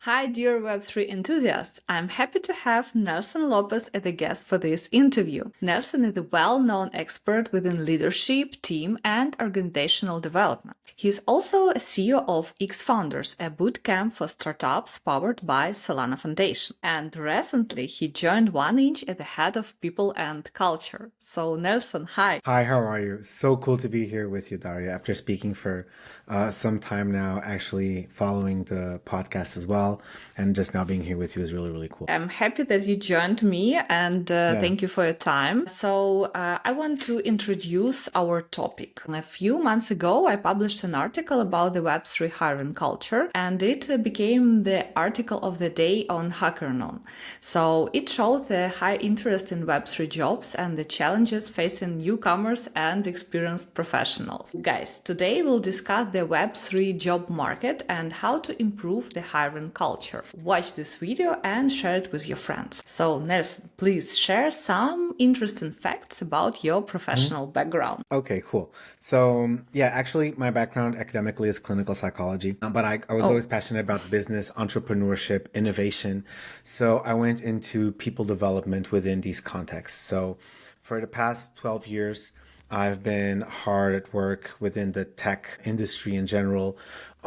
Hi, dear Web3 enthusiasts. I'm happy to have Nelson Lopez as a guest for this interview. Nelson is a well-known expert within leadership, team, and organizational development. He's also a CEO of XFounders, a bootcamp for startups powered by Solana Foundation. And recently, he joined 1inch as the head of people and culture. So, Nelson, hi. Hi, how are you? So cool to be here with you, Daria. After speaking for some time now, actually following the podcast as well, and just now being here with you is really, really cool. I'm happy that you joined me and thank you for your time. So, I want to introduce our topic. A few months ago, I published an article about the Web3 hiring culture, and it became the article of the day on HackerNon. So, it showed the high interest in Web3 jobs and the challenges facing newcomers and experienced professionals. Guys, today we'll discuss the Web3 job market and how to improve the hiring culture. Watch this video and share it with your friends. So, Nelson, please share some interesting facts about your professional background. Okay, cool. So, yeah, actually, my background academically is clinical psychology, but I was always passionate about business, entrepreneurship, innovation. So, I went into people development within these contexts. So, for the past 12 years, I've been hard at work within the tech industry in general,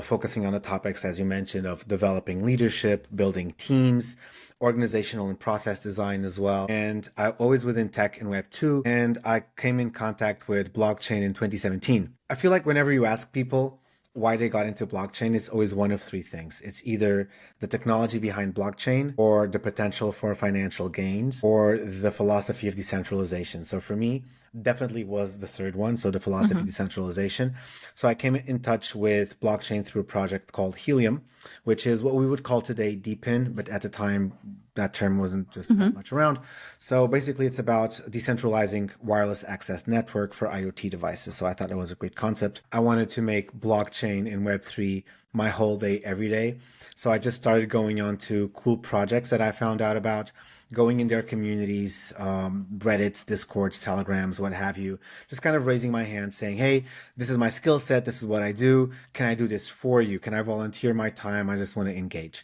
focusing on the topics, as you mentioned, of developing leadership, building teams, organizational and process design as well. And I always within tech and Web 2. And I came in contact with blockchain in 2017. I feel like whenever you ask people why they got into blockchain, it's always one of three things. It's either the technology behind blockchain or the potential for financial gains or the philosophy of decentralization. So for me, definitely was the third one. So the philosophy of decentralization. So I came in touch with blockchain through a project called Helium, which is what we would call today DePIN, but at the time, that term wasn't just that much around. So basically, it's about decentralizing wireless access network for IoT devices. So I thought that was a great concept. I wanted to make blockchain in Web3 my whole day, every day. So I just started going on to cool projects that I found out about, going in their communities, Reddits, Discords, Telegrams, what have you, just kind of raising my hand saying, hey, this is my skill set. This is what I do. Can I do this for you? Can I volunteer my time? I just want to engage.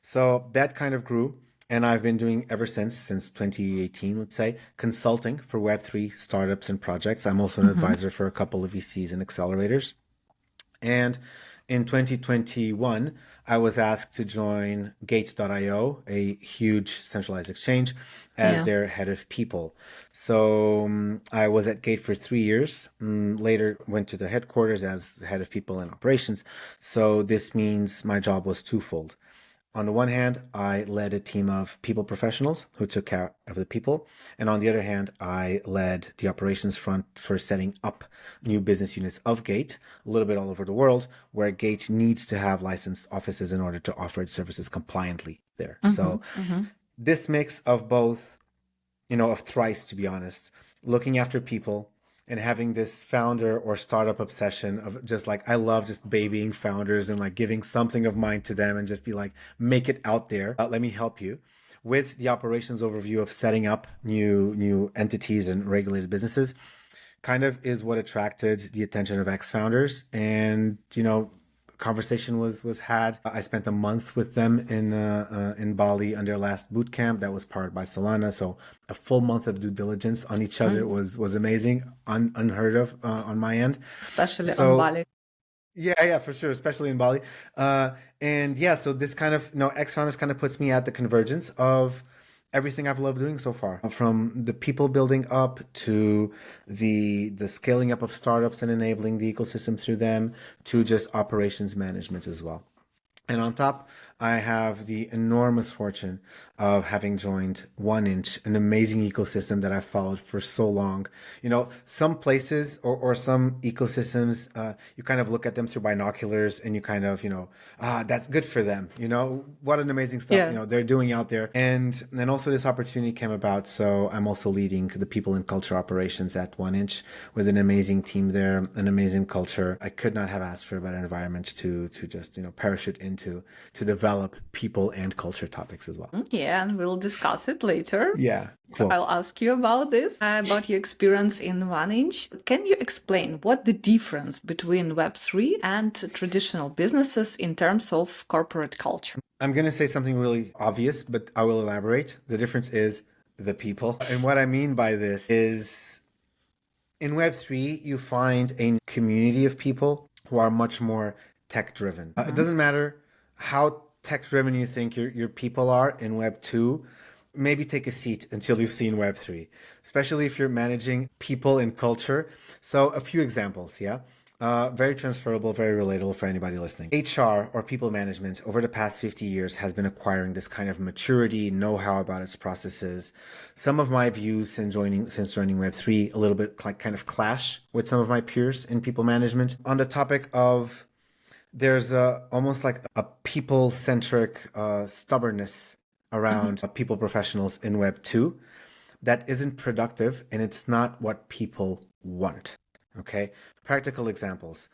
So that kind of grew. And I've been doing ever since 2018, let's say, consulting for Web3 startups and projects. I'm also an advisor for a couple of VCs and accelerators. And in 2021, I was asked to join Gate.io, a huge centralized exchange, as their head of people. So I was at Gate for 3 years, later went to the headquarters as head of people and operations. So this means my job was twofold. On the one hand, I led a team of people professionals who took care of the people. And on the other hand, I led the operations front for setting up new business units of Gate, a little bit all over the world, where Gate needs to have licensed offices in order to offer its services compliantly there. So this mix of both, of thrice, to be honest, looking after people, and having this founder or startup obsession of just like, I love just babying founders and like giving something of mine to them and just be like, make it out there. Let me help you with the operations overview of setting up new entities and regulated businesses kind of is what attracted the attention of XFounders. And, conversation was had. I spent a month with them in Bali on their last boot camp that was powered by Solana. So a full month of due diligence on each other was amazing, unheard of on my end, Especially on Bali. Yeah, for sure, especially in Bali. And yeah, so this kind of, XFounders kind of puts me at the convergence of everything I've loved doing so far, from the people building up to the scaling up of startups and enabling the ecosystem through them to just operations management as well. And on top, I have the enormous fortune of having joined 1inch, an amazing ecosystem that I've followed for so long. Some places or some ecosystems, you kind of look at them through binoculars and you kind of, that's good for them. What an amazing stuff, they're doing out there. And then also this opportunity came about. So I'm also leading the people and culture operations at 1inch with an amazing team there, an amazing culture. I could not have asked for a better environment to just, parachute into, to develop develop people and culture topics as well. Yeah, and we'll discuss it later. Yeah, cool. I'll ask you about this, about your experience in 1inch. Can you explain what the difference between Web3 and traditional businesses in terms of corporate culture? I'm going to say something really obvious, but I will elaborate. The difference is the people. And what I mean by this is in Web3, you find a community of people who are much more tech-driven. It doesn't matter how tech-driven you think your people are in Web2. Maybe take a seat until you've seen Web3, especially if you're managing people and culture. So a few examples, yeah? Very transferable, very relatable for anybody listening. HR or people management over the past 50 years has been acquiring this kind of maturity, know-how about its processes. Some of my views since joining Web3 a little bit kind of clash with some of my peers in people management on the topic of there's almost like a people-centric stubbornness around people professionals in Web2 that isn't productive, and it's not what people want. Okay, practical examples.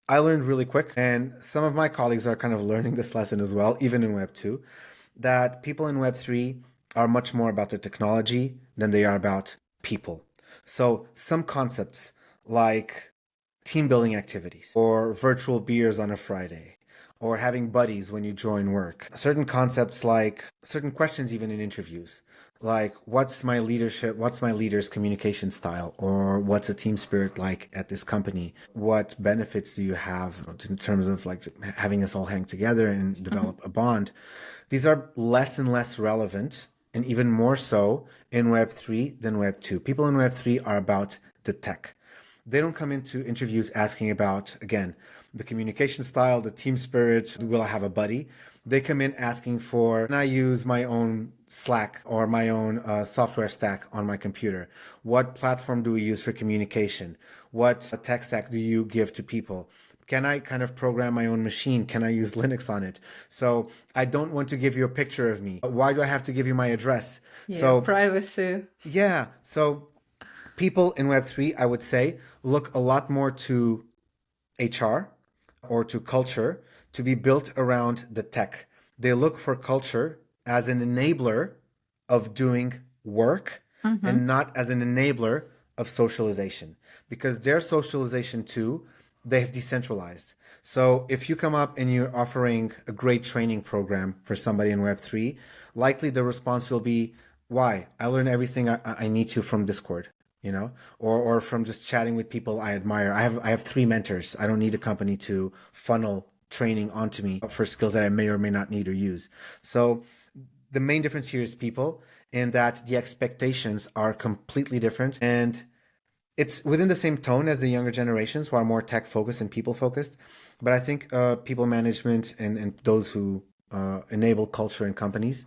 I learned really quick, and some of my colleagues are kind of learning this lesson as well, even in Web2, that people in Web3 are much more about the technology than they are about people. So some concepts like team building activities or virtual beers on a Friday or having buddies when you join work, certain concepts like certain questions even in interviews, like what's my leader's communication style, or what's a team spirit like at this company? What benefits do you have in terms of like having us all hang together and develop a bond? These are less and less relevant, and even more so in Web3 than Web2. People in Web3 are about the tech. They don't come into interviews asking about, again, the communication style, the team spirit, will I have a buddy? They come in asking for, can I use my own Slack or my own software stack on my computer? What platform do we use for communication? What tech stack do you give to people? Can I kind of program my own machine? Can I use Linux on it? So I don't want to give you a picture of me. Why do I have to give you my address? Yeah, so privacy. Yeah. So people in Web3, I would say, look a lot more to HR or to culture to be built around the tech. They look for culture as an enabler of doing work and not as an enabler of socialization, because their socialization too, they've decentralized. So if you come up and you're offering a great training program for somebody in Web3, likely the response will be, why? I learn everything I need to from Discord, or from just chatting with people I admire. I have 3 mentors. I don't need a company to funnel training onto me for skills that I may or may not need or use. So the main difference here is people, in that the expectations are completely different, and it's within the same tone as the younger generations who are more tech focused and people focused. But I think people management and those who enable culture in companies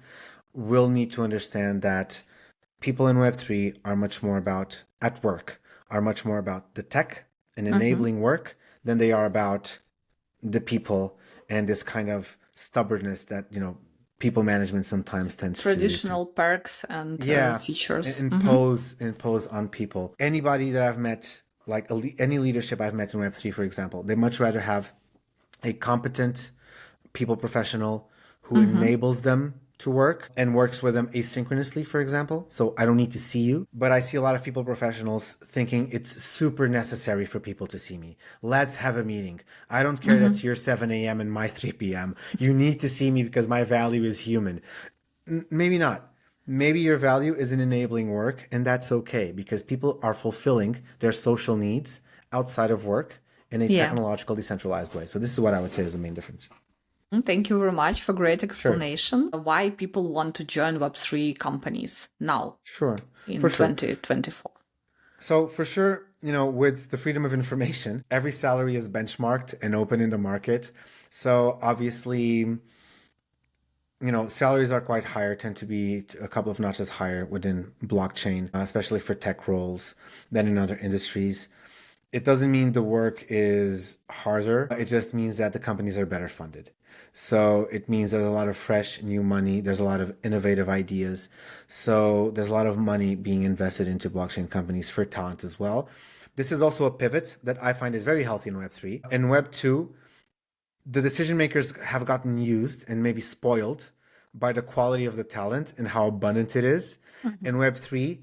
will need to understand that people in Web3 are much more about, at work, are much more about the tech and enabling work than they are about the people and this kind of stubbornness that, people management sometimes tends traditional perks and features impose on people. Anybody that I've met, like any leadership I've met in Web3, for example, they much rather have a competent people professional who enables them to work and works with them asynchronously, for example. So I don't need to see you, but I see a lot of people professionals thinking it's super necessary for people to see me. Let's have a meeting. I don't care that's your 7 a.m. and my 3 p.m. You need to see me because my value is human. Maybe not. Maybe your value is in enabling work, and that's okay, because people are fulfilling their social needs outside of work in a technological, decentralized way. So this is what I would say is the main difference. Thank you very much for great explanation. Sure. Why people want to join Web3 companies now. Sure. In 2024. So for sure, with the freedom of information, every salary is benchmarked and open in the market. So obviously, salaries are quite higher, tend to be a couple of notches higher within blockchain, especially for tech roles, than in other industries. It doesn't mean the work is harder. It just means that the companies are better funded. So it means there's a lot of fresh, new money. There's a lot of innovative ideas. So there's a lot of money being invested into blockchain companies for talent as well. This is also a pivot that I find is very healthy in Web3. In Web2, the decision makers have gotten used and maybe spoiled by the quality of the talent and how abundant it is. Mhm. In Web3,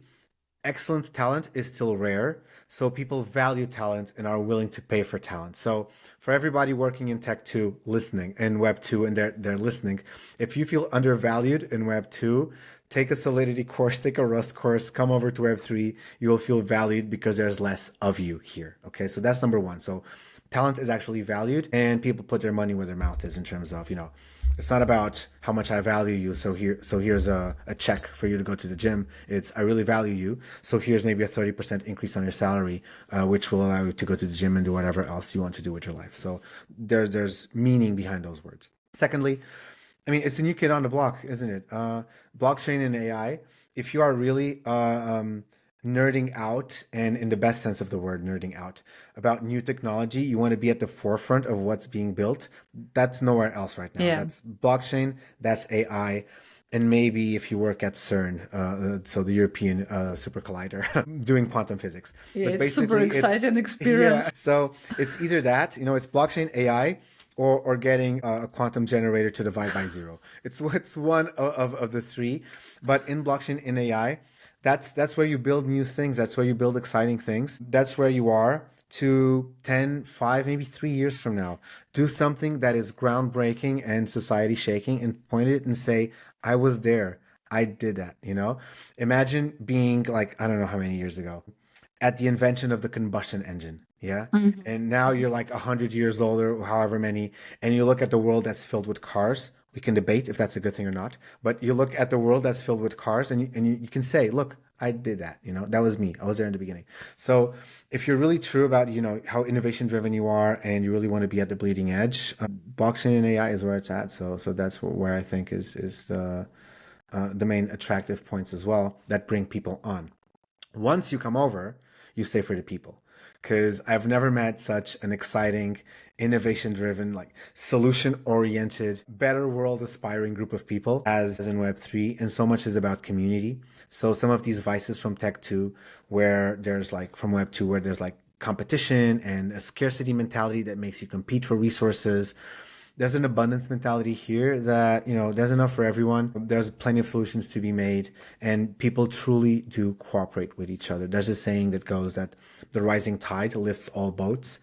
excellent talent is still rare. So people value talent and are willing to pay for talent. So for everybody working in Tech 2 listening, in Web 2 and they're listening, if you feel undervalued in Web 2, take a Solidity course, take a Rust course, come over to Web 3. You will feel valued because there's less of you here. Okay, so that's number one. So talent is actually valued and people put their money where their mouth is in terms of, it's not about how much I value you. So here's a check for you to go to the gym. It's I really value you. So here's maybe a 30% increase on your salary, which will allow you to go to the gym and do whatever else you want to do with your life. So there's meaning behind those words. Secondly, I mean, it's a new kid on the block, isn't it? Blockchain and AI. If you are really nerding out, and in the best sense of the word, nerding out about new technology, you want to be at the forefront of what's being built. That's nowhere else right now. Yeah. That's blockchain, that's AI, and maybe if you work at CERN, so the European Super Collider, doing quantum physics. Yeah, But it's super basically, exciting experience. yeah. So it's either that, it's blockchain, AI, or getting a quantum generator to divide by zero. It's one of the three. But in blockchain, in AI, that's where you build new things. That's where you build exciting things. That's where you are to 10, 5, maybe 3 years from now. Do something that is groundbreaking and society shaking and point it and say, I was there. I did that, Imagine being like, I don't know how many years ago, at the invention of the combustion engine. Yeah. Mhm. And now you're like 100 years older, however many, and you look at the world that's filled with cars. We can debate if that's a good thing or not, but you look at the world that's filled with cars and you can say, look, I did that. That was me. I was there in the beginning. So if you're really true about, how innovation driven you are and you really want to be at the bleeding edge, blockchain and AI is where it's at. So that's where I think is the main attractive points as well that bring people on. Once you come over, you stay for the people. Because I've never met such an exciting, innovation-driven, like solution-oriented, better world aspiring group of people as in Web3. And so much is about community. So some of these vices from Tech 2, where there's like from Web 2, where there's like competition and a scarcity mentality that makes you compete for resources. There's an abundance mentality here that, there's enough for everyone. There's plenty of solutions to be made and people truly do cooperate with each other. There's a saying that goes that the rising tide lifts all boats.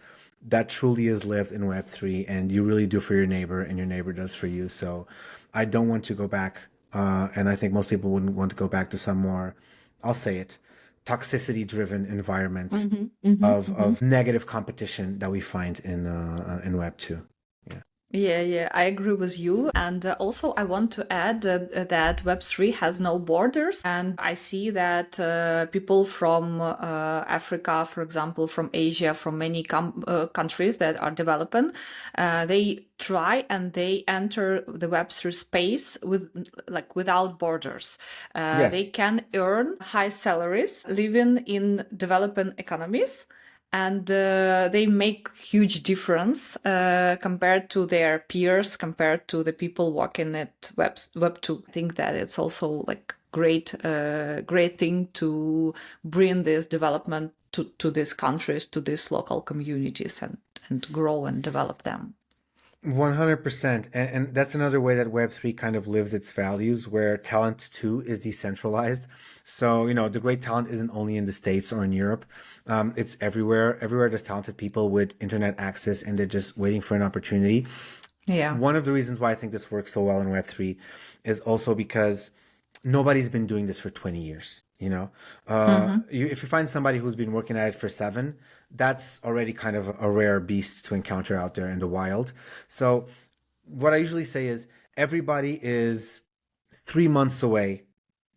That truly is lived in Web3 and you really do for your neighbor and your neighbor does for you. So I don't want to go back. And I think most people wouldn't want to go back to some more, I'll say it, toxicity driven environments of negative competition that we find in Web 2. Yeah, I agree with you. And also, I want to add that Web3 has no borders. And I see that people from Africa, for example, from Asia, from many countries that are developing, they try and they enter the Web3 space without borders. Yes. They can earn high salaries living in developing economies. And they make huge difference compared to their peers, compared to the people working at Web 2. I think that it's also like great thing to bring this development to these countries, to these local communities, and grow and develop them. 100%. And that's another way that Web3 kind of lives its values, where talent too is decentralized. So, the great talent isn't only in the States or in Europe. It's everywhere. Everywhere there's talented people with internet access and they're just waiting for an opportunity. Yeah. One of the reasons why I think this works so well in Web3 is also because nobody's been doing this for 20 years. If you find somebody who's been working at it for 7, that's already kind of a rare beast to encounter out there in the wild. So what I usually say is everybody is 3 months away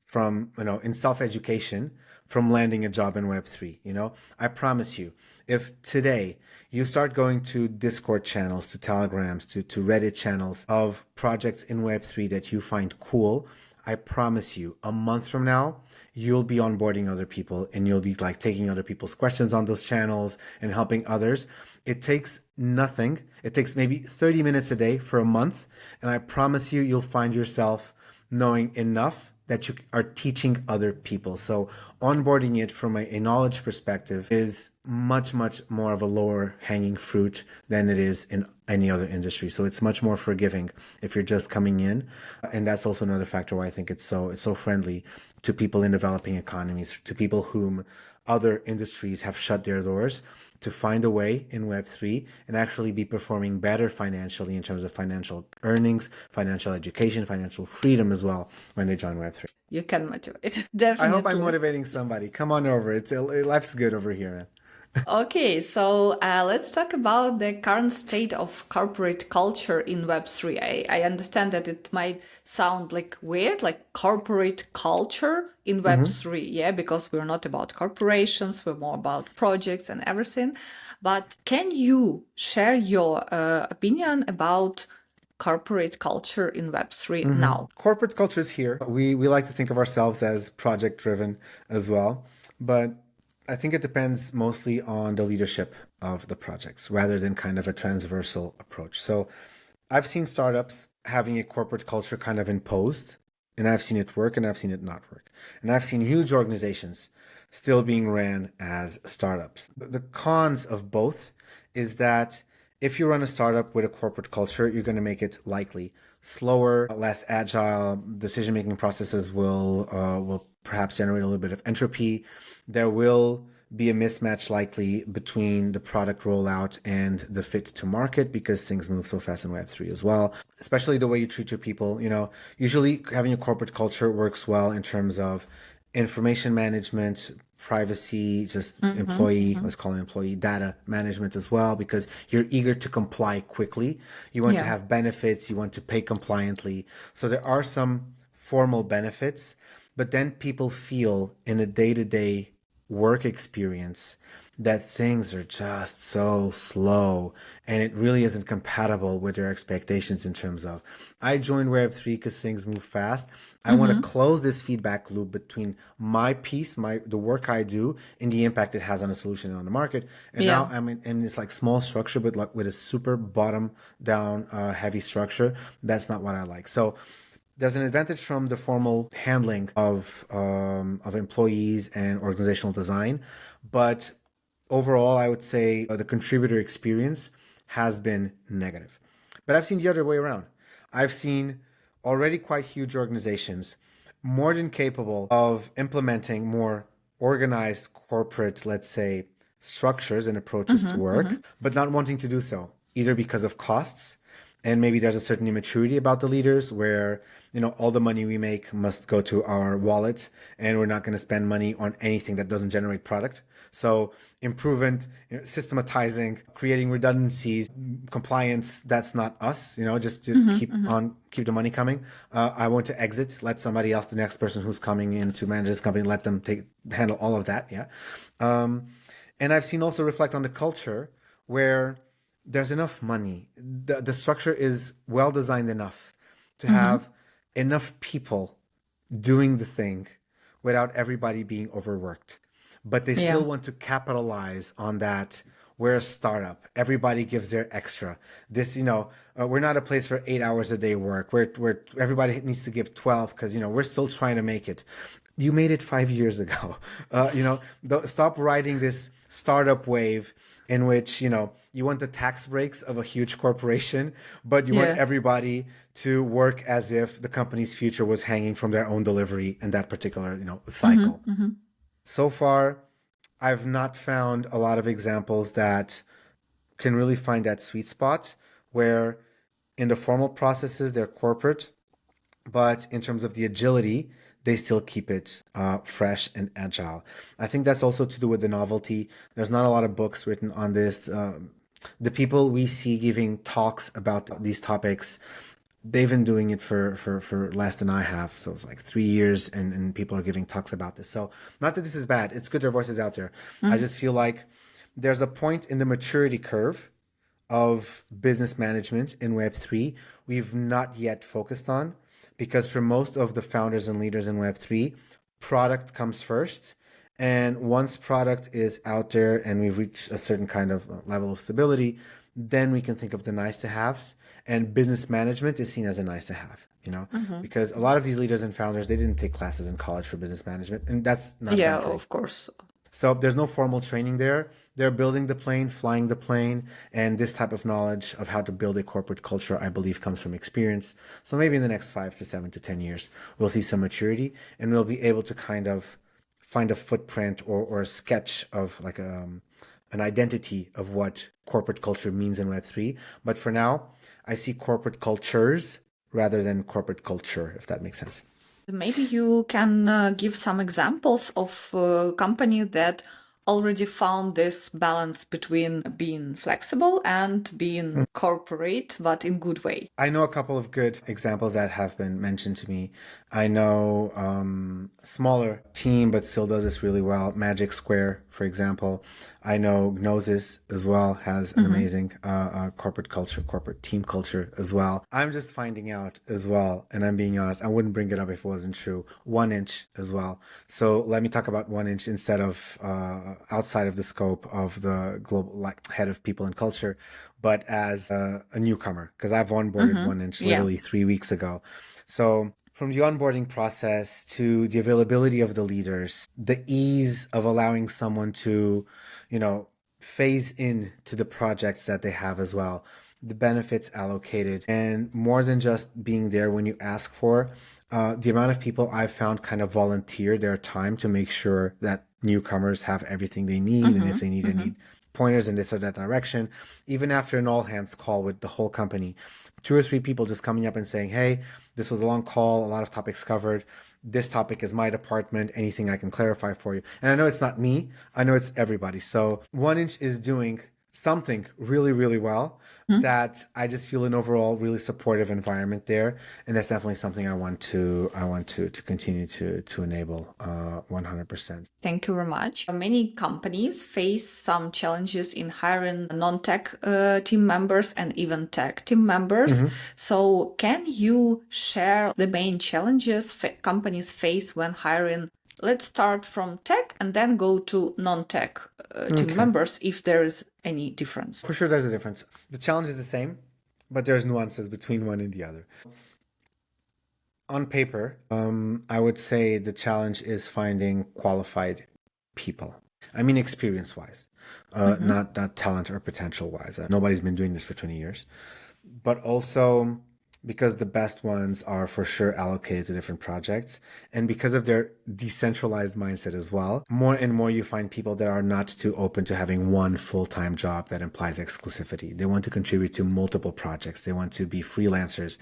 from, in self-education from landing a job in Web3. I promise you, if today you start going to Discord channels, to Telegrams, to Reddit channels of projects in Web3 that you find cool, I promise you, a month from now, you'll be onboarding other people and you'll be like taking other people's questions on those channels and helping others. It takes nothing. It takes maybe 30 minutes a day for a month. And I promise you, you'll find yourself knowing enough that you are teaching other people. So onboarding it from a knowledge perspective is much, much more of a lower hanging fruit than it is in any other industry. So it's much more forgiving if you're just coming in. And that's also another factor why I think it's so friendly to people in developing economies, to people whom other industries have shut their doors, to find a way in Web3 and actually be performing better financially in terms of financial earnings, financial education, financial freedom as well when they join Web3. You can motivate, definitely. I hope I'm motivating somebody. Come on over. Life's good over here, man. Okay, so let's talk about the current state of corporate culture in Web3. I understand that it might sound like weird, like corporate culture in Web3, yeah, because we're not about corporations, we're more about projects and everything. But can you share your opinion about corporate culture in Web3 now? Corporate culture is here. We like to think of ourselves as project driven as well, but I think it depends mostly on the leadership of the projects rather than kind of a transversal approach. So I've seen startups having a corporate culture kind of imposed, and I've seen it work and I've seen it not work. And I've seen huge organizations still being ran as startups. The cons of both is that if you run a startup with a corporate culture, you're going to make it likely slower, less agile. Decision-making processes will perhaps generate a little bit of entropy. There will be a mismatch likely between the product rollout and the fit to market because things move so fast in Web3 as well, especially the way you treat your people. Usually having a corporate culture works well in terms of information management, privacy, just employee, let's call it employee data management as well, because you're eager to comply quickly. You want to have benefits. You want to pay compliantly. So there are some formal benefits, but then people feel in a day-to-day work experience that things are just so slow and it really isn't compatible with their expectations in terms of, I joined Web3 because things move fast. I want to close this feedback loop between my piece, the work I do, and the impact it has on a solution on the market. And now I'm in this like small structure, but like with a super bottom down heavy structure. That's not what I like. So there's an advantage from the formal handling of employees and organizational design, but overall, I would say the contributor experience has been negative. But I've seen the other way around. I've seen already quite huge organizations more than capable of implementing more organized corporate, let's say, structures and approaches to work, but not wanting to do so, either because of costs, and maybe there's a certain immaturity about the leaders where, all the money we make must go to our wallet and we're not going to spend money on anything that doesn't generate product. So improvement, systematizing, creating redundancies, compliance, that's not us, just keep the money coming. I want to exit, let somebody else, the next person who's coming in to manage this company, let them handle all of that. Yeah. And I've seen also reflect on the culture where there's enough money. The structure is well designed enough to have enough people doing the thing without everybody being overworked. But they still want to capitalize on that. We're a startup. Everybody gives their extra. This, we're not a place for 8 hours a day work. Where everybody needs to give 12 because, we're still trying to make it. You made it 5 years ago. Stop riding this startup wave in which, you want the tax breaks of a huge corporation, but you want everybody to work as if the company's future was hanging from their own delivery in that particular, cycle. So far, I've not found a lot of examples that can really find that sweet spot where in the formal processes, they're corporate, but in terms of the agility, they still keep it fresh and agile. I think that's also to do with the novelty. There's not a lot of books written on this. The people we see giving talks about these topics, they've been doing it for less than I have. So it's like 3 years and people are giving talks about this. So not that this is bad. It's good their voices out there. I just feel like there's a point in the maturity curve of business management in Web3 we've not yet focused on, because for most of the founders and leaders in Web3, product comes first. And once product is out there and we've reached a certain kind of level of stability, then we can think of the nice to haves. and business management is seen as a nice to have, because a lot of these leaders and founders, they didn't take classes in college for business management, and that's not a Yeah, bad thing. of course. So there's no formal training there. They're building the plane, flying the plane, and this type of knowledge of how to build a corporate culture, I believe, comes from experience. So maybe in the next 5 to 7 to 10 years, we'll see some maturity, and we'll be able to kind of find a footprint or a sketch of like an identity of what corporate culture means in Web3. But for now, I see corporate cultures rather than corporate culture, if that makes sense. Maybe you can give some examples of company that already found this balance between being flexible and being corporate, but in good way. I know a couple of good examples that have been mentioned to me. I know smaller team, but still does this really well. Magic Square, for example. I know Gnosis as well has an amazing corporate culture, corporate team culture as well. I'm just finding out as well, and I'm being honest, I wouldn't bring it up if it wasn't true. 1inch as well. So let me talk about 1inch instead of outside of the scope of the global head of people and culture, but as a newcomer, because I've onboarded 1inch literally 3 weeks ago. So from the onboarding process to the availability of the leaders, the ease of allowing someone to, phase in to the projects that they have as well, the benefits allocated, and more than just being there when you ask for, the amount of people I've found kind of volunteer their time to make sure that newcomers have everything they need, and if they need any pointers in this or that direction, even after an all hands call with the whole company, 2 or 3 people just coming up and saying, hey, this was a long call, a lot of topics covered. This topic is my department. Anything I can clarify for you? And I know it's not me. I know it's everybody. So 1inch is doing something really, really well that I just feel an overall really supportive environment there. And that's definitely something I want to continue to enable 100%. Thank you very much. Many companies face some challenges in hiring non-tech team members and even tech team members. So can you share the main challenges companies face when hiring? Let's start from tech and then go to non-tech team members, if there is any difference. For sure, there's a difference. The challenge is the same, but there's nuances between one and the other. On paper, I would say the challenge is finding qualified people. I mean, experience-wise, not talent or potential-wise. Nobody's been doing this for 20 years. But also because the best ones are for sure allocated to different projects, and because of their decentralized mindset as well, more and more you find people that are not too open to having one full-time job that implies exclusivity. They want to contribute to multiple projects. They want to be freelancers.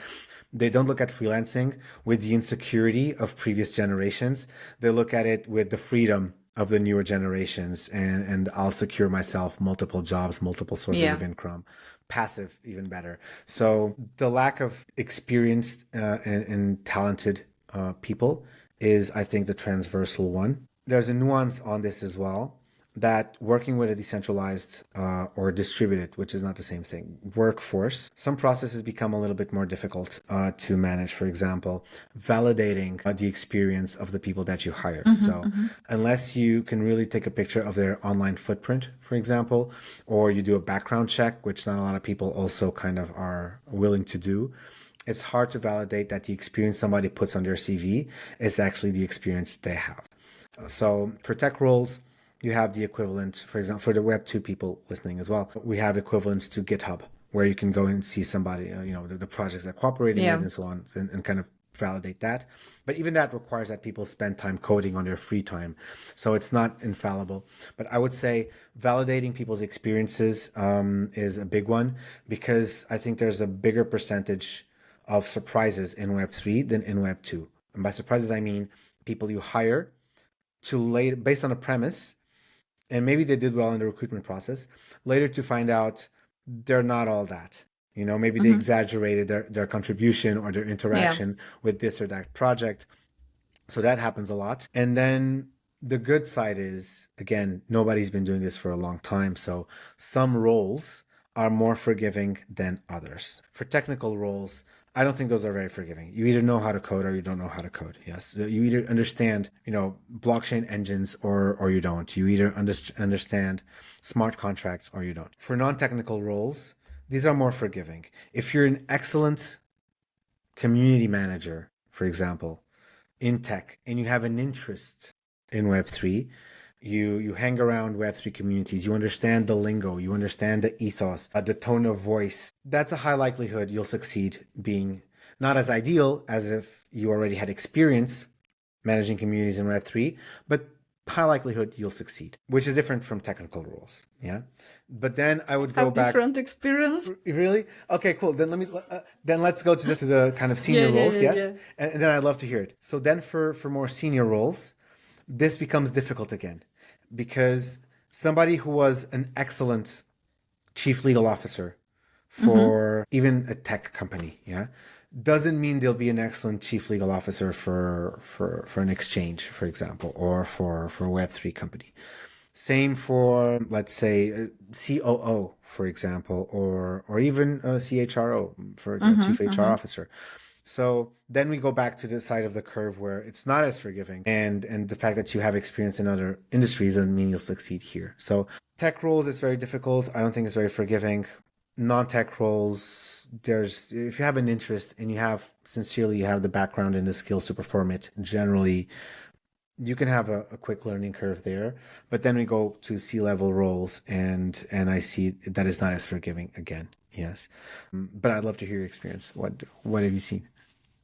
They don't look at freelancing with the insecurity of previous generations. They look at it with the freedom of the newer generations, and I'll secure myself multiple jobs, multiple sources of income, passive, even better. So the lack of experienced and talented people is, I think, the transversal one. There's a nuance on this as well, that working with a decentralized or distributed, which is not the same thing, workforce, some processes become a little bit more difficult to manage. For example, validating the experience of the people that you hire. Unless you can really take a picture of their online footprint, for example, or you do a background check, which not a lot of people also kind of are willing to do, it's hard to validate that the experience somebody puts on their CV is actually the experience they have. So for tech roles, you have the equivalent, for example, for the Web2 people listening as well, we have equivalents to GitHub, where you can go and see somebody, the projects they're cooperating with and so on, and kind of validate that. But even that requires that people spend time coding on their free time. So it's not infallible. But I would say validating people's experiences is a big one, because I think there's a bigger percentage of surprises in Web3 than in Web2. And by surprises, I mean people you hire to later, based on a premise, and maybe they did well in the recruitment process, later to find out they're not all that. Maybe they exaggerated their contribution or their interaction with this or that project. So that happens a lot. And then the good side is, again, nobody's been doing this for a long time. So some roles are more forgiving than others. For technical roles, I don't think those are very forgiving. You either know how to code or you don't know how to code. Yes, you either understand, blockchain engines or you don't. You either understand smart contracts or you don't. For non-technical roles, these are more forgiving. If you're an excellent community manager, for example, in tech, and you have an interest in Web3, you hang around Web3 communities, you understand the lingo, you understand the ethos, the tone of voice, that's a high likelihood you'll succeed being not as ideal as if you already had experience managing communities in Web3, but high likelihood you'll succeed, which is different from technical roles. Yeah. But then I would go Have back. different experience. Really? Okay, cool. Then let's go to just to the kind of senior roles. Yes. And then I'd love to hear it. So then for more senior roles, this becomes difficult again because somebody who was an excellent chief legal officer for even a tech company, yeah, doesn't mean they'll be an excellent chief legal officer for an exchange, for example, or for a Web3 company. Same for, let's say, a COO, for example, or even a CHRO for a chief HR officer. So then we go back to the side of the curve where it's not as forgiving, and the fact that you have experience in other industries doesn't mean you'll succeed here. So tech roles, it's very difficult. I don't think it's very forgiving. Non-tech roles, if you have an interest and you have the background and the skills to perform it, generally you can have a quick learning curve there. But then we go to C-level roles, and I see that is not as forgiving again. Yes, but I'd love to hear your experience. What have you seen?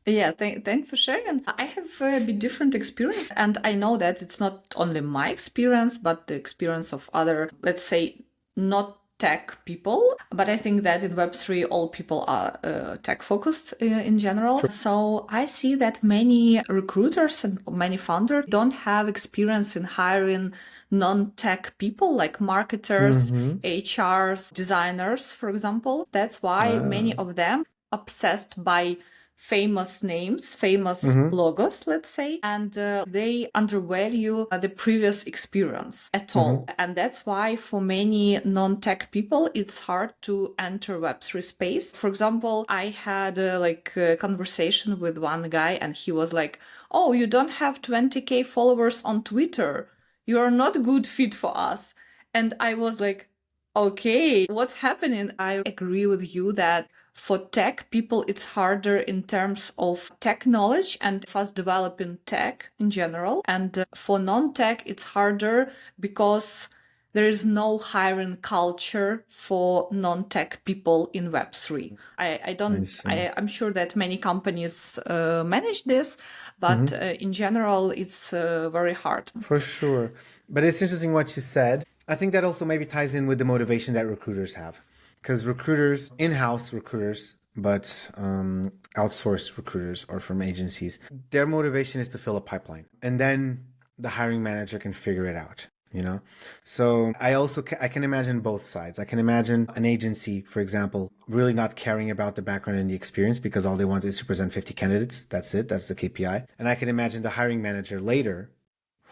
Yeah, thanks for sharing. I have a bit different experience, and I know that it's not only my experience, but the experience of other, let's say, not tech people. But I think that in Web3, all people are tech focused in general. Sure. So I see that many recruiters and many founders don't have experience in hiring non-tech people like marketers, HRs, designers, for example. That's why many of them obsessed by famous names, famous logos, let's say, and they undervalue the previous experience at all. And that's why for many non-tech people, it's hard to enter Web3 space. For example, I had a conversation with one guy and he was like, oh, you don't have 20K followers on Twitter. You are not a good fit for us. And I was like, okay, what's happening? I agree with you that for tech people, it's harder in terms of tech knowledge and fast developing tech in general. And for non-tech, it's harder because there is no hiring culture for non-tech people in Web3. I'm sure that many companies manage this, but in general, it's very hard. For sure. But it's interesting what you said. I think that also maybe ties in with the motivation that recruiters have. Because recruiters, in-house recruiters, but outsourced recruiters or from agencies, their motivation is to fill a pipeline. And then the hiring manager can figure it out, you know? So I can imagine both sides. I can imagine an agency, for example, really not caring about the background and the experience because all they want is to present 50 candidates. That's it. That's the KPI. And I can imagine the hiring manager later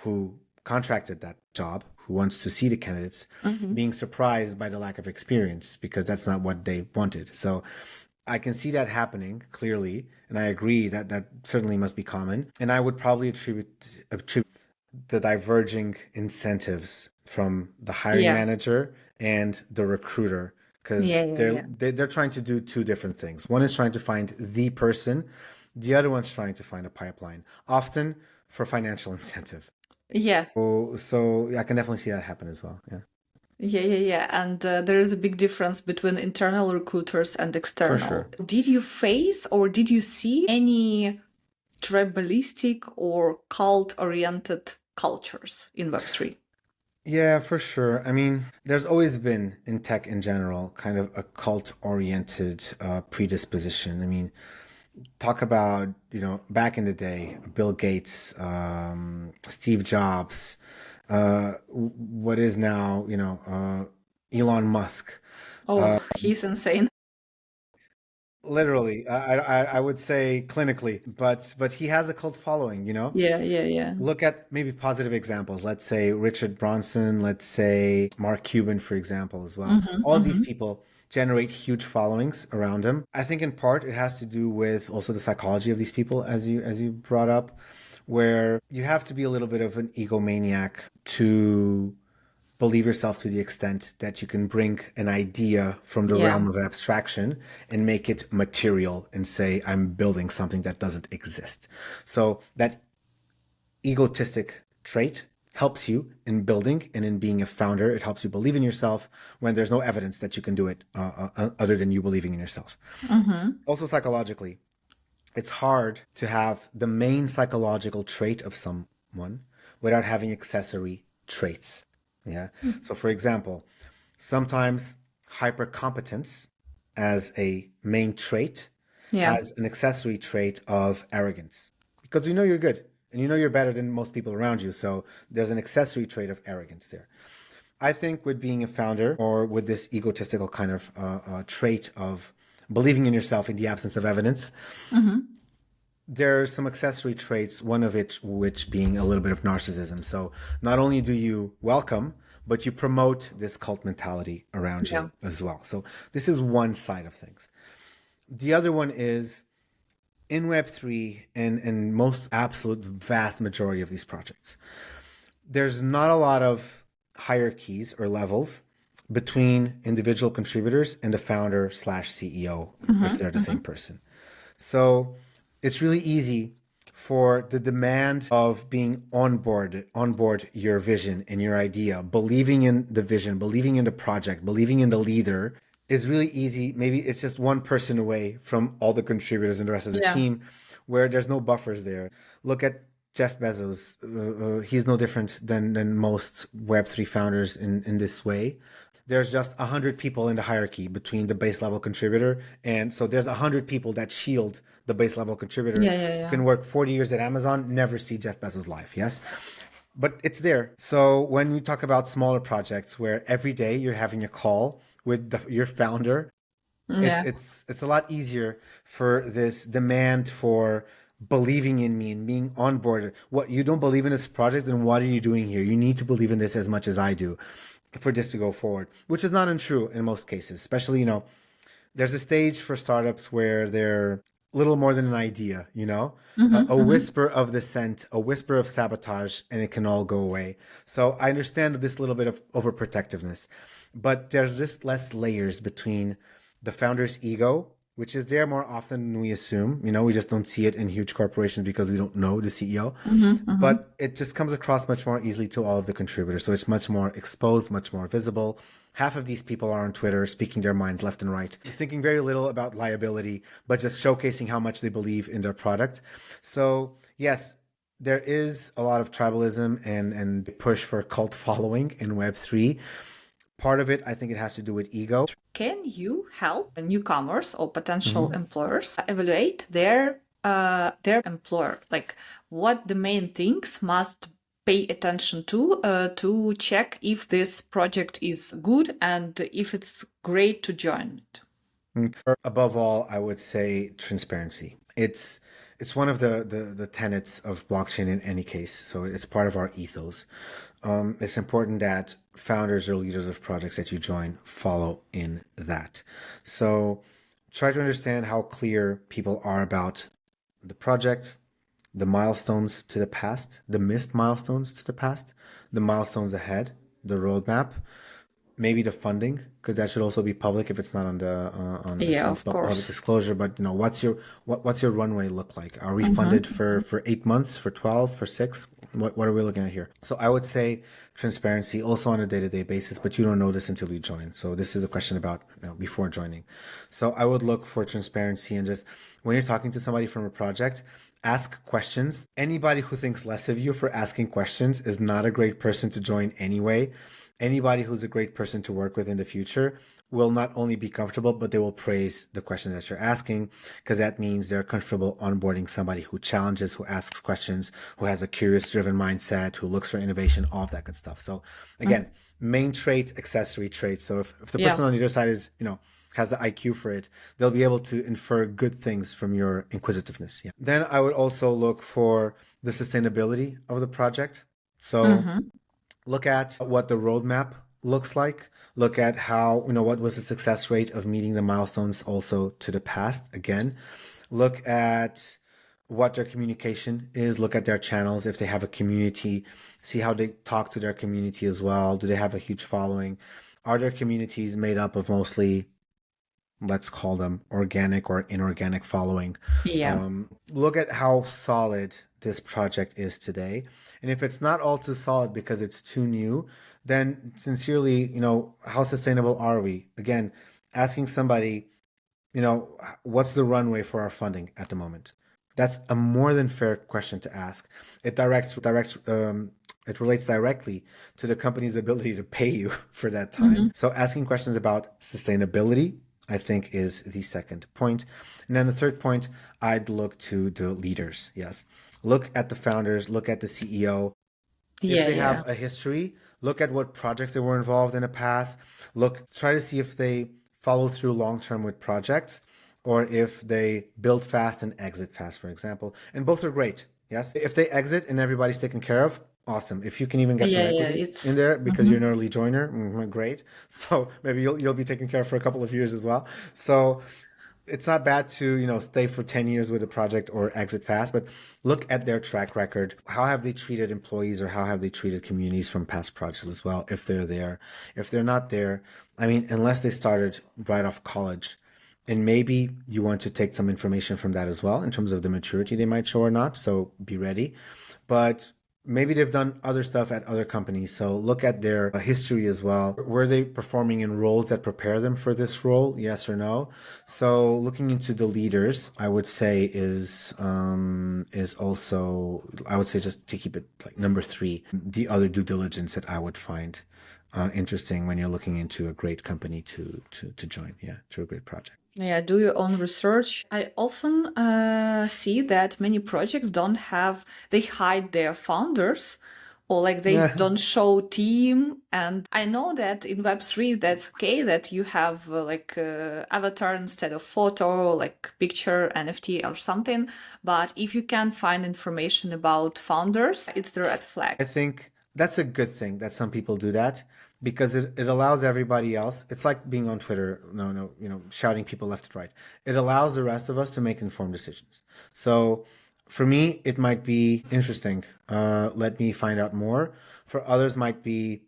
who contracted that job, who wants to see the candidates, being surprised by the lack of experience because that's not what they wanted. So I can see that happening clearly, and I agree that that certainly must be common. And I would probably attribute the diverging incentives from the hiring manager and the recruiter, because they're trying to do two different things. One is trying to find the person, the other one's trying to find a pipeline, often for financial incentive. Yeah. So I can definitely see that happen as well. Yeah. And there is a big difference between internal recruiters and external. For sure. Did you face or did you see any tribalistic or cult-oriented cultures in Web3? Yeah, for sure. I mean, there's always been in tech in general kind of a cult-oriented predisposition. I mean, talk about, back in the day, Bill Gates, Steve Jobs, what is now, Elon Musk. He's insane. Literally, I would say clinically, but he has a cult following, Yeah. Look at maybe positive examples. Let's say Richard Branson, let's say Mark Cuban, for example, as well. All these people generate huge followings around them. I think in part it has to do with also the psychology of these people, as you brought up, where you have to be a little bit of an egomaniac to believe yourself to the extent that you can bring an idea from the realm of abstraction and make it material and say, I'm building something that doesn't exist. So that egotistic trait helps you in building and in being a founder. It helps you believe in yourself when there's no evidence that you can do it other than you believing in yourself. Also psychologically, it's hard to have the main psychological trait of someone without having accessory traits. Yeah. So for example, sometimes hypercompetence as a main trait has an accessory trait of arrogance, because you know you're good and you know you're better than most people around you. So there's an accessory trait of arrogance there. I think with being a founder, or with this egotistical kind of trait of believing in yourself in the absence of evidence, there's some accessory traits, one of which being a little bit of narcissism. So not only do you welcome, but you promote this cult mentality around you as well. So this is one side of things. The other one is in Web3 and most absolute vast majority of these projects, there's not a lot of hierarchies or levels between individual contributors and the founder / CEO, if they're the same person. So it's really easy for the demand of being onboard your vision and your idea, believing in the vision, believing in the project, believing in the leader, is really easy. Maybe it's just one person away from all the contributors and the rest of the team, where there's no buffers there. Look at Jeff Bezos. He's no different than most Web3 founders in this way. There's just 100 people in the hierarchy between the base level contributor. And so there's 100 people that shield the base level contributor. You can work 40 years at Amazon, never see Jeff Bezos live. Yes. But it's there. So when we talk about smaller projects where every day you're having a call with your founder, it's a lot easier for this demand for believing in me and being on board. What, you don't believe in this project, then what are you doing here? You need to believe in this as much as I do for this to go forward, which is not untrue in most cases. Especially, there's a stage for startups where they're little more than an idea, a whisper of dissent, a whisper of sabotage, and it can all go away. So I understand this little bit of overprotectiveness, but there's just less layers between the founder's ego, which is there more often than we assume. We just don't see it in huge corporations because we don't know the CEO. But it just comes across much more easily to all of the contributors. So it's much more exposed, much more visible. Half of these people are on Twitter speaking their minds left and right, thinking very little about liability, but just showcasing how much they believe in their product. So yes, there is a lot of tribalism and push for cult following in Web3. Part of it, I think it has to do with ego. Can you help newcomers or potential employers evaluate their employer? Like, what the main things must pay attention to check if this project is good and if it's great to join it? Above all, I would say transparency. It's one of the tenets of blockchain in any case. So it's part of our ethos. It's important that founders or leaders of projects that you join follow in that. So try to understand how clear people are about the project, the milestones to the past, the missed milestones to the past, the milestones ahead, the roadmap, maybe the funding, because that should also be public if it's not on the public disclosure. But what's your runway look like? Are we funded for 8 months, for 12, for 6? What are we looking at here? So I would say transparency also on a day-to-day basis, but you don't know this until you join. So this is a question about before joining. So I would look for transparency, and just when you're talking to somebody from a project, ask questions. Anybody who thinks less of you for asking questions is not a great person to join anyway. Anybody who's a great person to work with in the future will not only be comfortable, but they will praise the questions that you're asking, because that means they're comfortable onboarding somebody who challenges, who asks questions, who has a curious, driven mindset, who looks for innovation, all of that good stuff. So again, main trait, accessory trait. So if the person on the other side is, has the IQ for it, they'll be able to infer good things from your inquisitiveness. Yeah. Then I would also look for the sustainability of the project. So look at what the roadmap looks like. Look at how, what was the success rate of meeting the milestones also to the past. Again, look at what their communication is, look at their channels, if they have a community, see how they talk to their community as well. Do they have a huge following? Are their communities made up of mostly, let's call them organic or inorganic following? Yeah. Look at how solid this project is today. And if it's not all too solid because it's too new, then sincerely, how sustainable are we? Again, asking somebody, what's the runway for our funding at the moment? That's a more than fair question to ask. It it relates directly to the company's ability to pay you for that time. So asking questions about sustainability, I think, is the second point. And then the third point, I'd look to the leaders. Yes. Look at the founders, look at the CEO. If they have a history, look at what projects they were involved in the past. Try to see if they follow through long term with projects or if they build fast and exit fast, for example. And both are great. Yes. If they exit and everybody's taken care of, awesome. If you can even get some equity in there because you're an early joiner, great. So maybe you'll be taken care of for a couple of years as well. So it's not bad to, stay for 10 years with a project or exit fast, but look at their track record. How have they treated employees or how have they treated communities from past projects as well, if they're there? If they're not there, I mean, unless they started right off college, and maybe you want to take some information from that as well in terms of the maturity they might show or not. So be ready. But maybe they've done other stuff at other companies. So look at their history as well. Were they performing in roles that prepare them for this role? Yes or no? So looking into the leaders, I would say is also, I would say, just to keep it like number 3, the other due diligence that I would find interesting when you're looking into a great company to join, to a great project. Yeah, do your own research. I often see that many projects they hide their founders or like they don't show team. And I know that in Web3, that's okay that you have avatar instead of photo, like picture, NFT or something. But if you can find information about founders, it's the red flag. I think that's a good thing that some people do that, because it allows everybody else. It's like being on Twitter, shouting people left and right. It allows the rest of us to make informed decisions. So for me, it might be interesting. Let me find out more. For others, might be,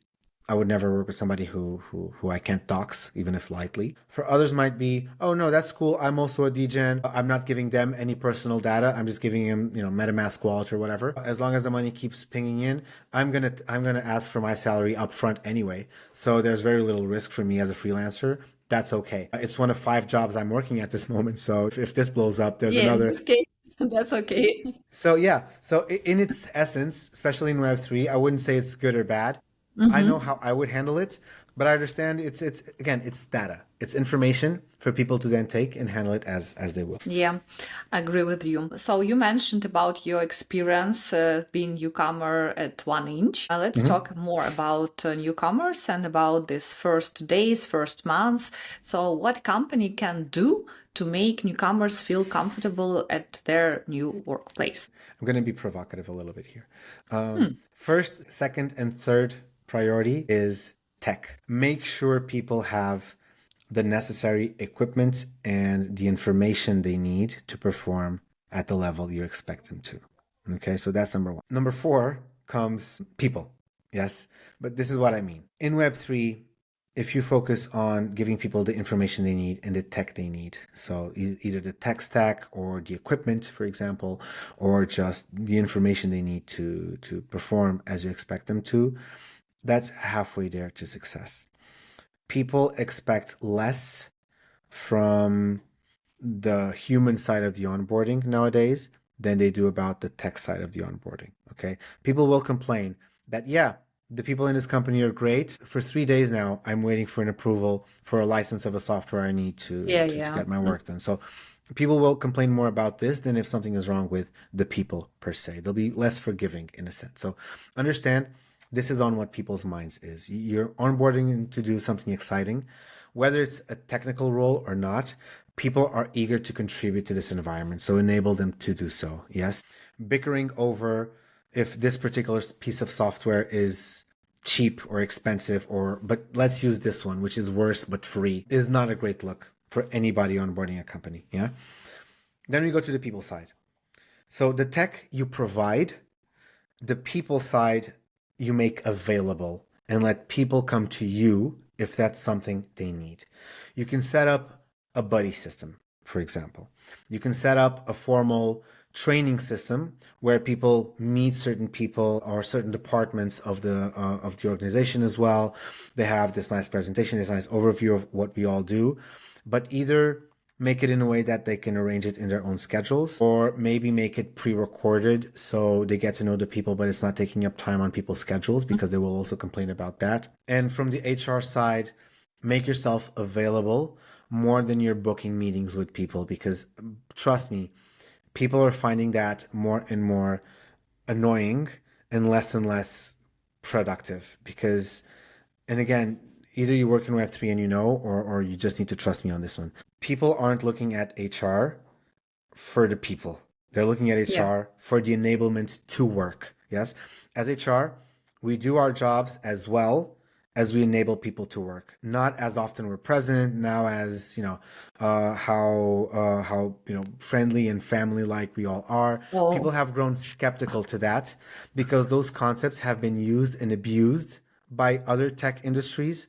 I would never work with somebody who I can't dox, even if lightly. For others might be, oh no, that's cool. I'm also a degen. I'm not giving them any personal data. I'm just giving them, MetaMask wallet or whatever. As long as the money keeps pinging in, I'm gonna ask for my salary upfront anyway. So there's very little risk for me as a freelancer. That's okay. It's one of 5 jobs I'm working at this moment. So if this blows up, there's another. In this case, that's okay. So in its essence, especially in Web3, I wouldn't say it's good or bad. I know how I would handle it, but I understand it's data. It's information for people to then take and handle it as they will. Yeah, I agree with you. So you mentioned about your experience being newcomer at 1inch. Let's talk more about newcomers and about these first days, first months. So what company can do to make newcomers feel comfortable at their new workplace? I'm going to be provocative a little bit here. First, second, and third priority is tech. Make sure people have the necessary equipment and the information they need to perform at the level you expect them to. Okay, so that's number 1. Number 4 comes people. Yes, but this is what I mean. In Web3, if you focus on giving people the information they need and the tech they need, so either the tech stack or the equipment, for example, or just the information they need to perform as you expect them to, that's halfway there to success. People expect less from the human side of the onboarding nowadays than they do about the tech side of the onboarding. Okay. People will complain that, the people in this company are great. For 3 days now, I'm waiting for an approval for a license of a software I need to get my work done. So people will complain more about this than if something is wrong with the people per se. They'll be less forgiving in a sense. So understand, this is on what people's minds is. You're onboarding to do something exciting. Whether it's a technical role or not, people are eager to contribute to this environment. So enable them to do so. Yes. Bickering over if this particular piece of software is cheap or expensive, but let's use this one, which is worse but free, is not a great look for anybody onboarding a company. Yeah. Then we go to the people side. So the tech you provide, the people side you make available and let people come to you if that's something they need. You can set up a buddy system, for example. You can set up a formal training system where people meet certain people or certain departments of the organization as well. They have this nice presentation, this nice overview of what we all do, but either make it in a way that they can arrange it in their own schedules, or maybe make it pre-recorded so they get to know the people, but it's not taking up time on people's schedules, because they will also complain about that. And from the HR side, make yourself available more than you're booking meetings with people, because trust me, people are finding that more and more annoying and less productive. Because, and again, either you work in Web3 and you know, or you just need to trust me on this one. People aren't looking at HR for the people. They're looking at HR for the enablement to work. Yes. As HR, we do our jobs as well as we enable people to work. Not as often we're present now as, how friendly and family like we all are. Oh. People have grown skeptical to that because those concepts have been used and abused by other tech industries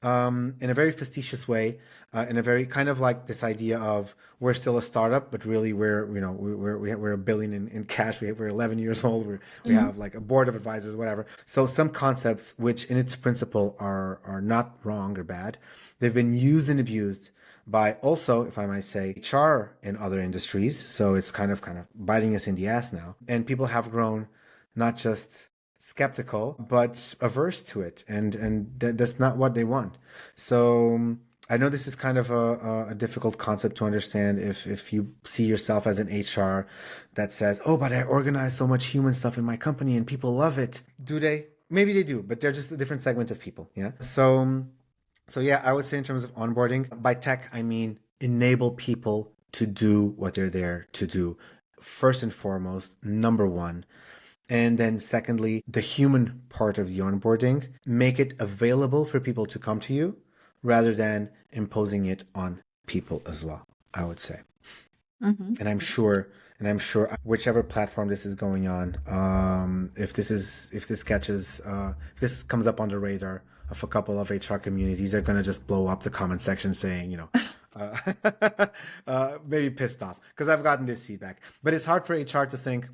in a very facetious way, in a very kind of like this idea of we're still a startup, but really we're $1 billion in cash. We're 11 years old. We have like a board of advisors, whatever. So some concepts, which in its principle are not wrong or bad, they've been used and abused by also, if I might say, HR in other industries. So it's kind of biting us in the ass now, and people have grown not just skeptical, but averse to it. And that's not what they want. So I know this is kind of a difficult concept to understand if you see yourself as an HR that says, oh, but I organize so much human stuff in my company and people love it. Do they? Maybe they do, but they're just a different segment of people. Yeah. So yeah, I would say in terms of onboarding, by tech, I mean enable people to do what they're there to do. First and foremost, number one. And then secondly, the human part of the onboarding, make it available for people to come to you rather than imposing it on people as well, I would say. Mm-hmm. And I'm sure whichever platform this is going on, if this comes up on the radar of a couple of HR communities, they're going to just blow up the comment section saying, maybe pissed off, because I've gotten this feedback. But it's hard for HR to think,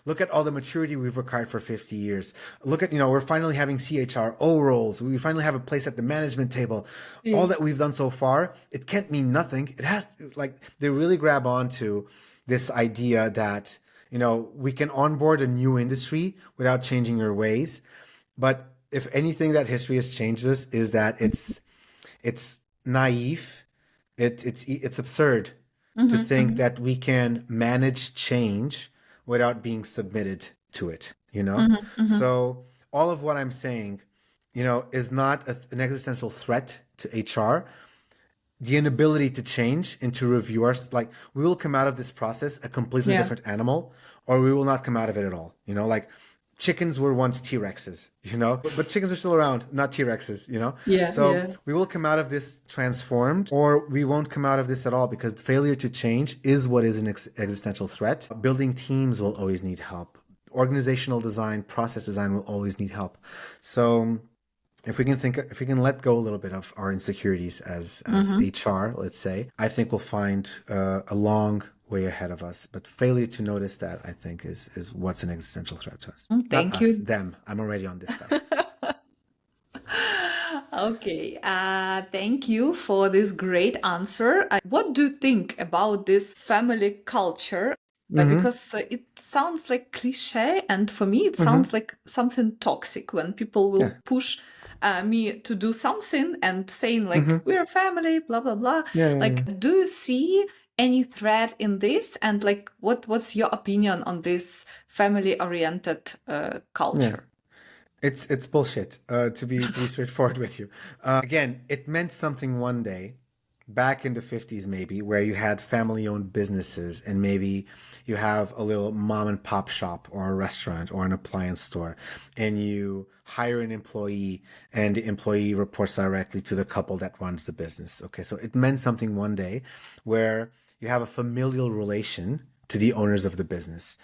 look at all the maturity we've required for 50 years. Look at, we're finally having CHRO roles. We finally have a place at the management table. Yeah. All that we've done so far, it can't mean nothing. It has to, they really grab onto this idea that, we can onboard a new industry without changing your ways. But if anything that history has changed us is that it's naive. It's absurd to think that we can manage change without being submitted to it, So all of what I'm saying, is not an existential threat to HR. The inability to change and to review we will come out of this process a completely different animal, or we will not come out of it at all. Chickens were once T-Rexes, but chickens are still around, not T-Rexes, we will come out of this transformed, or we won't come out of this at all, because failure to change is what is an existential threat. Building teams will always need help. Organizational design, process design will always need help. So if we can let go a little bit of our insecurities as HR, let's say, I think we'll find a long way ahead of us. But failure to notice that, I think, is what's an existential threat to us. Thank Not you. Us, them. I'm already on this side. Okay. Thank you for this great answer. What do you think about this family culture? Because it sounds like cliche, and for me, it sounds like something toxic when people will push me to do something and saying we're a family, blah blah blah. Do you see any threat in this? And what's your opinion on this family-oriented culture? It's bullshit. To be straightforward with you. Again, it meant something one day, back in the 50s maybe, where you had family-owned businesses, and maybe you have a little mom and pop shop or a restaurant or an appliance store, and you hire an employee, and the employee reports directly to the couple that runs the business. Okay, so it meant something one day where you have a familial relation to the owners of the business.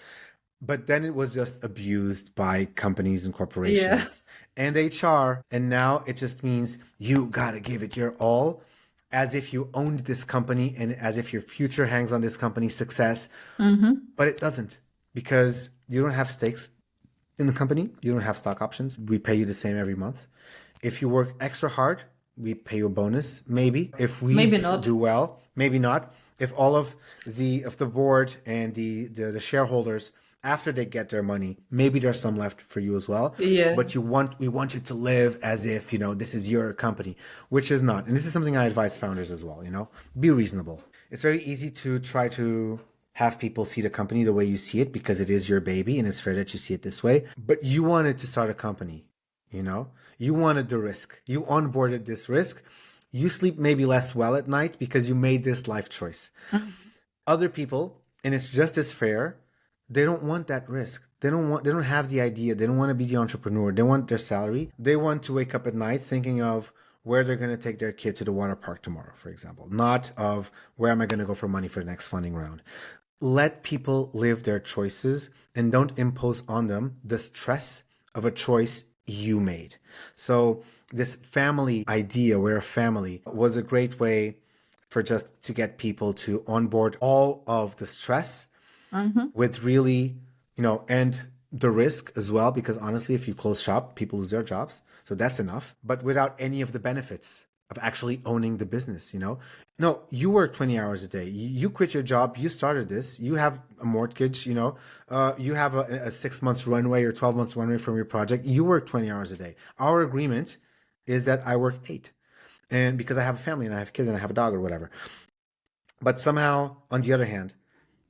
But then it was just abused by companies and Yeah. corporations and HR. And now it just means you got to give it your all, as if you owned this company and as if your future hangs on this company's success. Mm-hmm. But it doesn't, because you don't have stakes in the company. You don't have stock options. We pay you the same every month. If you work extra hard, we pay you a bonus, maybe. If we Maybe not. do well, maybe not. If all of the board and the shareholders, after they get their money, maybe there's some left for you as well. Yeah. But we want you to live as if, this is your company, which is not. And this is something I advise founders as well, be reasonable. It's very easy to try to have people see the company the way you see it because it is your baby and it's fair that you see it this way. But you wanted to start a company, you wanted the risk. You onboarded this risk. You sleep maybe less well at night because you made this life choice. Other people, and it's just as fair, they don't want that risk. They don't have the idea. They don't want to be the entrepreneur. They want their salary. They want to wake up at night thinking of where they're going to take their kid to the water park tomorrow, for example, not of where am I going to go for money for the next funding round. Let people live their choices and don't impose on them the stress of a choice you made. So this family idea, we're a family, was a great way for just to get people to onboard all of the stress with really, and the risk as well, because honestly, if you close shop, people lose their jobs. So that's enough, but without any of the benefits of actually owning the business, No, you work 20 hours a day. You quit your job. You started this. You have a mortgage, you have a 6 months runway or 12 months runway from your project. You work 20 hours a day. Our agreement is that I work 8. And because I have a family and I have kids and I have a dog or whatever. But somehow, on the other hand,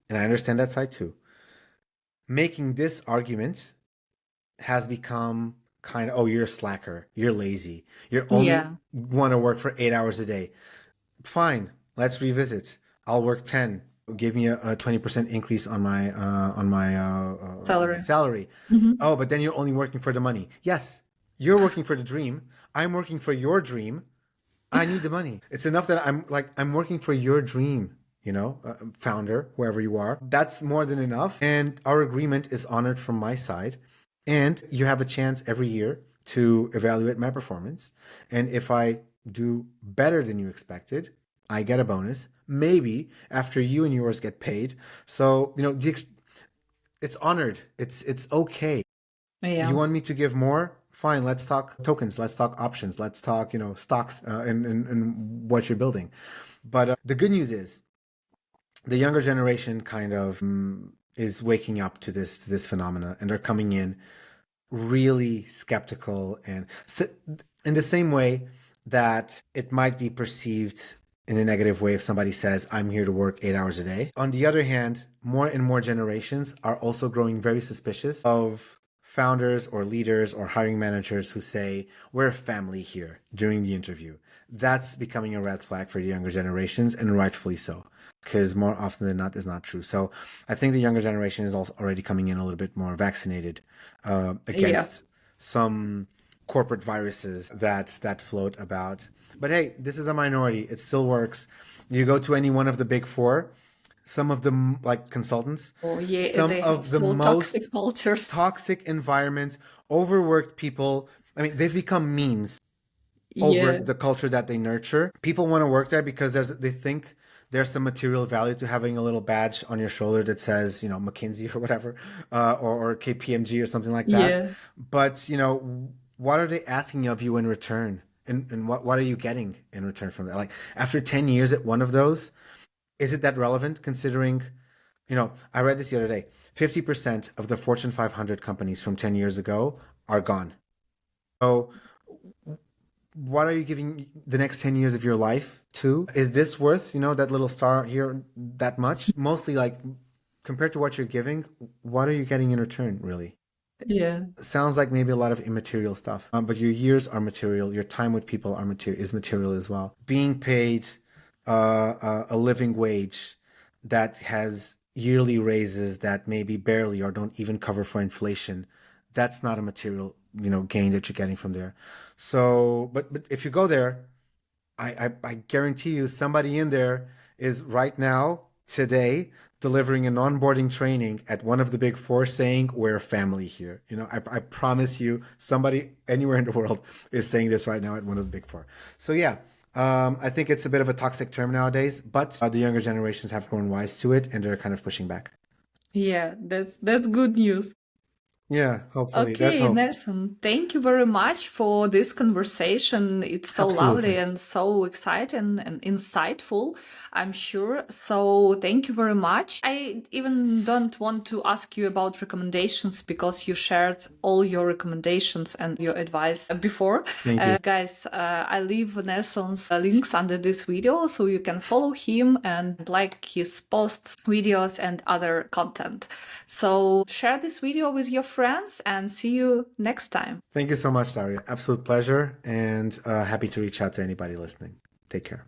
and I understand that side too, making this argument has become kind of, oh, you're a slacker, you're lazy, you're only Yeah. want to work for 8 hours a day. Fine, let's revisit. I'll work 10. Give me a 20% increase on my Salary. salary. Mm-hmm. Oh, but then you're only working for the money. Yes, you're working for the dream. I'm working for your dream. I need the money. It's enough that I'm working for your dream, founder, whoever you are. That's more than enough. And our agreement is honored from my side. And you have a chance every year to evaluate my performance. And if I do better than you expected, I get a bonus. Maybe after you and yours get paid. So, it's honored. It's okay. You Yeah. want me to give more? Fine, let's talk tokens, let's talk options, let's talk, stocks and what you're building. But the good news is the younger generation kind of is waking up to this phenomena, and they're coming in really skeptical, and in the same way that it might be perceived in a negative way if somebody says, I'm here to work 8 hours a day. On the other hand, more and more generations are also growing very suspicious of founders or leaders or hiring managers who say, we're a family here during the interview. That's becoming a red flag for the younger generations, and rightfully so, because more often than not, is not true. So I think the younger generation is also already coming in a little bit more vaccinated Yeah. against some corporate viruses that float about. But hey, this is a minority. It still works. You go to any one of the big four, some of them like consultants, Oh, yeah. some They have of the so most toxic cultures. toxic environments, overworked people. I mean, they've become memes over Yeah. the culture that they nurture. People want to work there because they think there's some material value to having a little badge on your shoulder that says, McKinsey or whatever, or KPMG or something like that. Yeah. But, what are they asking of you in return? And what are you getting in return from that? Like after 10 years at one of those, is it that relevant considering, I read this the other day, 50% of the Fortune 500 companies from 10 years ago are gone. So what are you giving the next 10 years of your life to? Is this worth, that little star here that much? Mostly like compared to what you're giving, what are you getting in return, really? Yeah. Sounds like maybe a lot of immaterial stuff, but your years are material. Your time with people is material as well. Being paid a living wage that has yearly raises that maybe barely or don't even cover for inflation, that's not a material gain that you're getting from there. So, but if you go there, I guarantee you somebody in there is right now today delivering an onboarding training at one of the big four saying, we're family here. I promise you, somebody anywhere in the world is saying this right now at one of the big four. So yeah, I think it's a bit of a toxic term nowadays, but the younger generations have grown wise to it and they're kind of pushing back. Yeah, that's good news. Yeah, hopefully. There's Okay, hope. Nelson, thank you very much for this conversation. It's so lovely Absolutely. and so exciting and insightful, I'm sure. So thank you very much. I even don't want to ask you about recommendations because you shared all your recommendations and your advice before. Thank you. Guys, I leave Nelson's links under this video so you can follow him and like his posts, videos, and other content. So share this video with your friends and see you next time. Thank you so much, Daria. Absolute pleasure and happy to reach out to anybody listening. Take care.